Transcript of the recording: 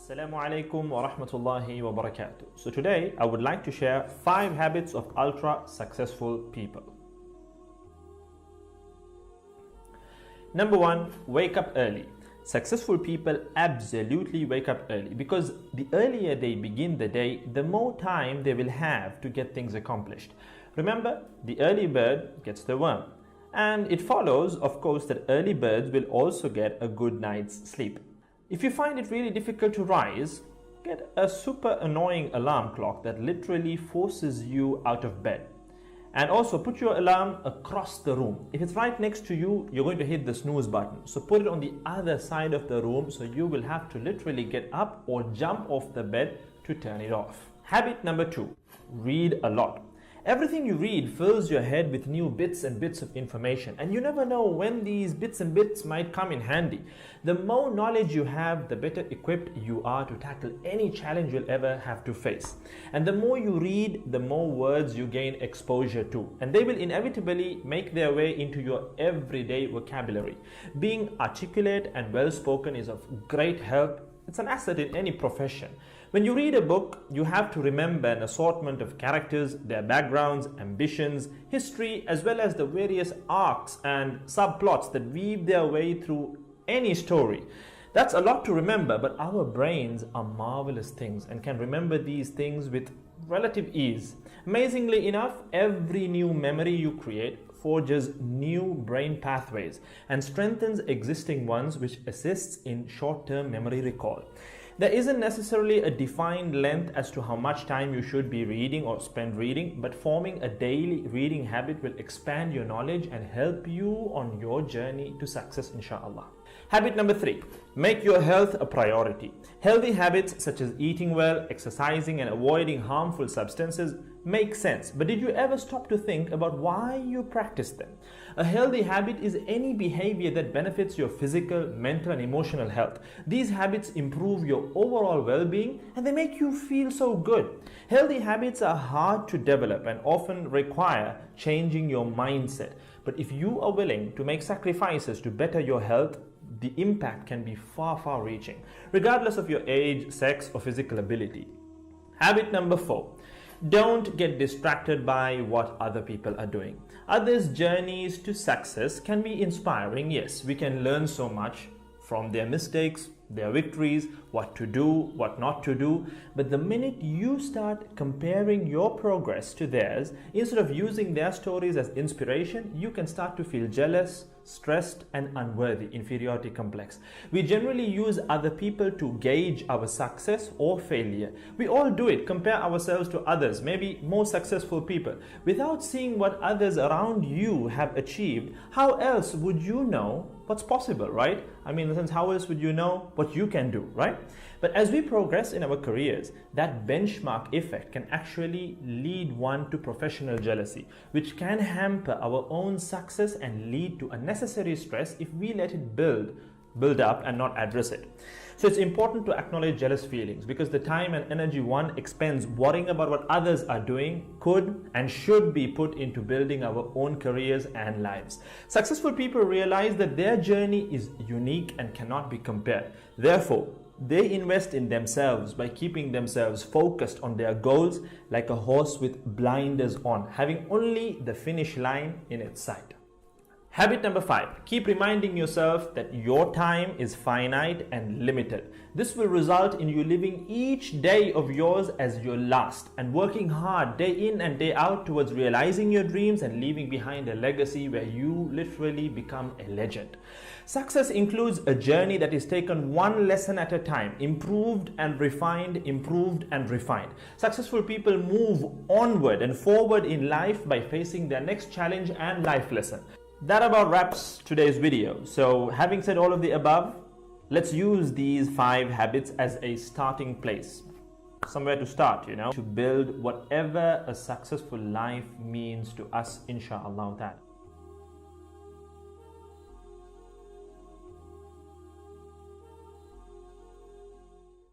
Assalamu alaikum wa rahmatullahi wa barakatuh. So today I would like to share 5 habits of ultra successful people. Number 1, wake up early. Successful people absolutely wake up early because the earlier they begin the day, the more time they will have to get things accomplished. Remember, the early bird gets the worm. And it follows, of course, that early birds will also get a good night's sleep. If you find it really difficult to rise, get a super annoying alarm clock that literally forces you out of bed. And also put your alarm across the room. If it's right next to you, you're going to hit the snooze button. So put it on the other side of the room so you will have to literally get up or jump off the bed to turn it off. Habit number 2, read a lot. Everything you read fills your head with new bits and bits of information, and you never know when these bits and bits might come in handy. The more knowledge you have, the better equipped you are to tackle any challenge you'll ever have to face. And the more you read, the more words you gain exposure to, and they will inevitably make their way into your everyday vocabulary. Being articulate and well-spoken is of great help. It's an asset in any profession. When you read a book, you have to remember an assortment of characters, their backgrounds, ambitions, history, as well as the various arcs and subplots that weave their way through any story. That's a lot to remember, but our brains are marvelous things and can remember these things with relative ease. Amazingly enough, every new memory you create forges new brain pathways and strengthens existing ones, which assists in short-term memory recall. There isn't necessarily a defined length as to how much time you should be reading or spend reading, but forming a daily reading habit will expand your knowledge and help you on your journey to success, inshallah. Habit number 3, make your health a priority. Healthy habits such as eating well, exercising, and avoiding harmful substances make sense, but did you ever stop to think about why you practice them? A healthy habit is any behavior that benefits your physical, mental, and emotional health. These habits improve your overall well-being and they make you feel so good. Healthy habits are hard to develop and often require changing your mindset. But if you are willing to make sacrifices to better your health, the impact can be far reaching, regardless of your age, sex, or physical ability. Habit number 4. Don't get distracted by what other people are doing. Others' journeys to success can be inspiring. Yes, we can learn so much from their mistakes, their victories, what to do, what not to do. But the minute you start comparing your progress to theirs, instead of using their stories as inspiration, you can start to feel jealous, stressed, and unworthy, inferiority complex. We generally use other people to gauge our success or failure. We all do it, compare ourselves to others, maybe more successful people. Without seeing what others around you have achieved, how else would you know what's possible, right? I mean, in the sense, how else would you know what you can do, right? But as we progress in our careers, that benchmark effect can actually lead one to professional jealousy, which can hamper our own success and lead to unnecessary stress if we let it build up and not address it. So it's important to acknowledge jealous feelings because the time and energy one expends worrying about what others are doing could and should be put into building our own careers and lives. Successful people realize that their journey is unique and cannot be compared. Therefore, they invest in themselves by keeping themselves focused on their goals like a horse with blinders on, having only the finish line in its sight. Habit number 5, keep reminding yourself that your time is finite and limited. This will result in you living each day of yours as your last and working hard day in and day out towards realizing your dreams and leaving behind a legacy where you literally become a legend. Success includes a journey that is taken one lesson at a time, improved and refined, improved and refined. Successful people move onward and forward in life by facing their next challenge and life lesson. That about wraps today's video. So having said all of the above, let's use these 5 habits as a starting place. Somewhere to start, to build whatever a successful life means to us, inshallah ta'ala.